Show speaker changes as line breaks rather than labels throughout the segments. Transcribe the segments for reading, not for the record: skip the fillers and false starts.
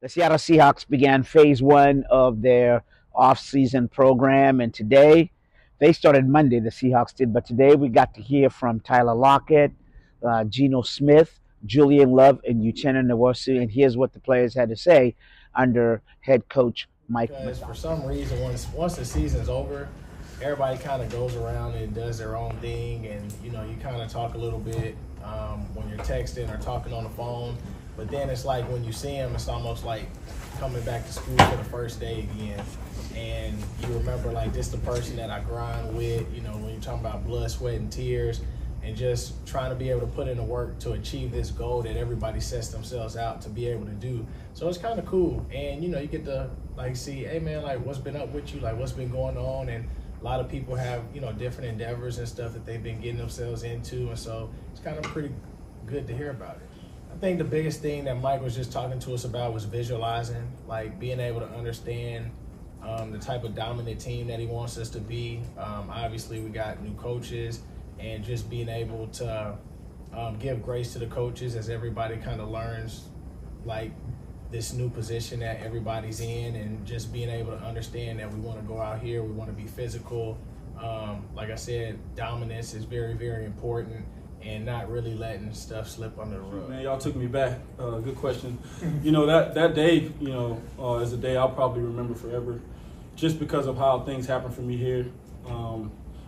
The Seattle Seahawks began phase one of their off-season program, and today they started Monday. The Seahawks did, but today we got to hear from Tyler Lockett, Geno Smith, Julian Love, and Uchenna Nwosu. And here's what the players had to say under head coach Mike
Because for
Macdonald.
some reason, once the season's over, everybody kind of goes around and does their own thing, and you kind of talk a little bit when you're texting or talking on the phone. But then it's like when you see them, it's almost like coming back to school for the first day again. And you remember, like, this the person that I grind with, when you're talking about blood, sweat, and tears, and just trying to be able to put in the work to achieve this goal that everybody sets themselves out to be able to do. So it's kind of cool. And, you get to, like, see, hey, man, like, what's been up with you? Like, what's been going on? And a lot of people have, different endeavors and stuff that they've been getting themselves into. And so it's kind of pretty good to hear about it. I think the biggest thing that Mike was just talking to us about was visualizing, like being able to understand the type of dominant team that he wants us to be. Obviously, we got new coaches, and just being able to give grace to the coaches as everybody kind of learns, like, this new position that everybody's in, and just being able to understand that we want to go out here, we want to be physical. Like I said, dominance is very, very important, and not really letting stuff slip under the rug.
Man, y'all took me back. Good question. That day, is a day I'll probably remember forever, just because of how things happened for me here.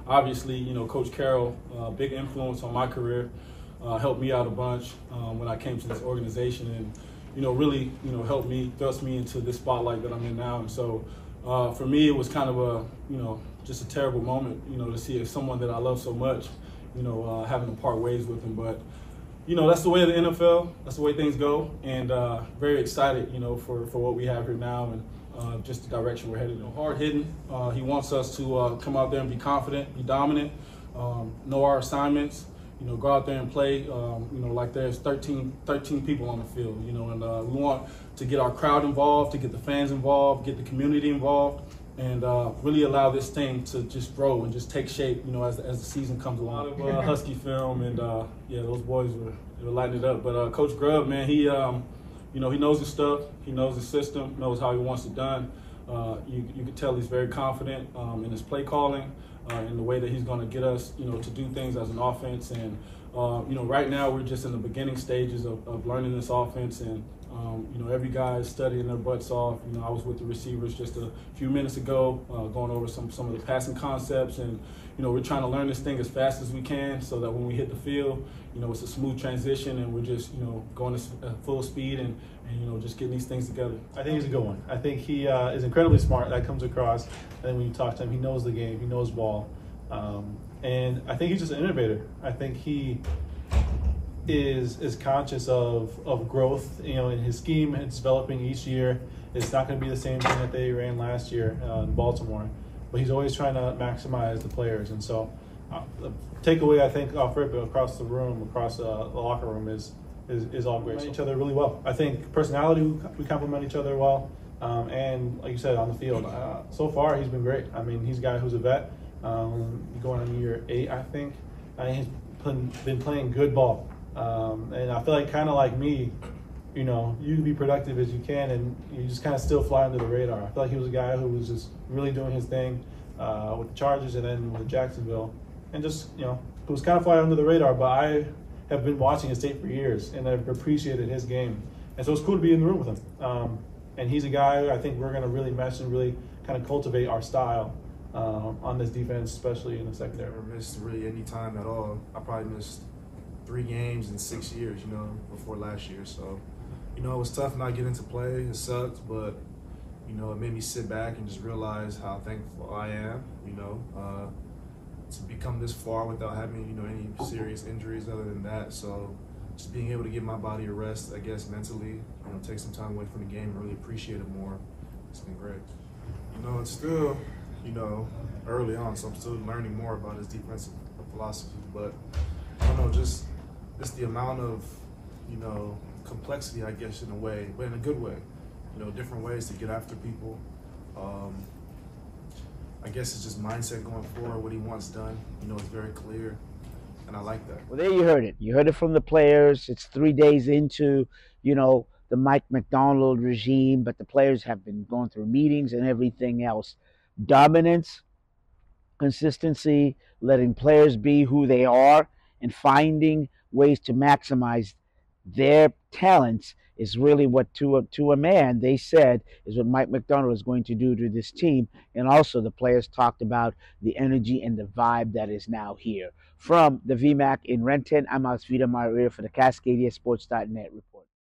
Obviously, Coach Carroll, big influence on my career, helped me out a bunch when I came to this organization, and really, helped me, thrust me into this spotlight that I'm in now. And so, for me, it was kind of just a terrible moment, to see someone that I love so much, having to part ways with him. But, that's the way of the NFL. That's the way things go. And very excited, for what we have here now, and just the direction we're headed. Hard hitting. He wants us to come out there and be confident, be dominant, know our assignments, go out there and play, like there's 13 people on the field, and we want to get our crowd involved, to get the fans involved, get the community involved, and really allow this thing to just grow and just take shape, as the season comes along. A lot of Husky film, and yeah, those boys were lighting it up. But Coach Grubb, man, he knows his stuff, he knows his system, knows how he wants it done. You can tell he's very confident in his play calling, in the way that he's going to get us, to do things as an offense. And right now we're just in the beginning stages of learning this offense, and every guy is studying their butts off. I was with the receivers just a few minutes ago, going over some of the passing concepts, and we're trying to learn this thing as fast as we can, so that when we hit the field, it's a smooth transition, and we're just going at full speed and just getting these things together.
I think he's a good one. I think he is incredibly smart. That comes across. I think when you talk to him, he knows the game. He knows ball. And I think he's just an innovator. I think he is conscious of growth, in his scheme. It's developing each year. It's not going to be the same thing that they ran last year in Baltimore. But he's always trying to maximize the players. And so the takeaway, I think, off rip across the room, across the locker room is all great. Each other really well. I think personality, we complement each other well, and like you said, on the field, so far he's been great. I mean, he's a guy who's a vet, going on year 8, I think. He's been playing good ball, and I feel like kind of like me, you can be productive as you can, and you just kind of still fly under the radar. I feel like he was a guy who was just really doing his thing with the Chargers and then with Jacksonville, and just who was kind of flying under the radar, but I have been watching his tape for years, and I've appreciated his game. And so it's cool to be in the room with him. And he's a guy I think we're going to really mesh and really kind of cultivate our style on this defense, especially in the secondary.
I never missed really any time at all. I probably missed 3 games in 6 years, before last year. So, it was tough not getting to play. It sucked, but, it made me sit back and just realize how thankful I am, to become this far without having, any serious injuries other than that. So just being able to give my body a rest, I guess, mentally, take some time away from the game and really appreciate it more. It's been great. It's still, early on, so I'm still learning more about his defensive philosophy. But I don't know, just the amount of, complexity, I guess, in a way, but in a good way. Different ways to get after people. I guess it's just mindset going forward, what he wants done. It's very clear, and I like that.
Well, there you heard it. You heard it from the players. It's 3 days into, the Mike Macdonald regime, but the players have been going through meetings and everything else. Dominance, consistency, letting players be who they are, and finding ways to maximize their talents is really what, to a man, they said is what Mike Macdonald is going to do to this team. And also the players talked about the energy and the vibe that is now here. From the VMAC in Renton, I'm Alvida Maria for the CascadiaSports.net report.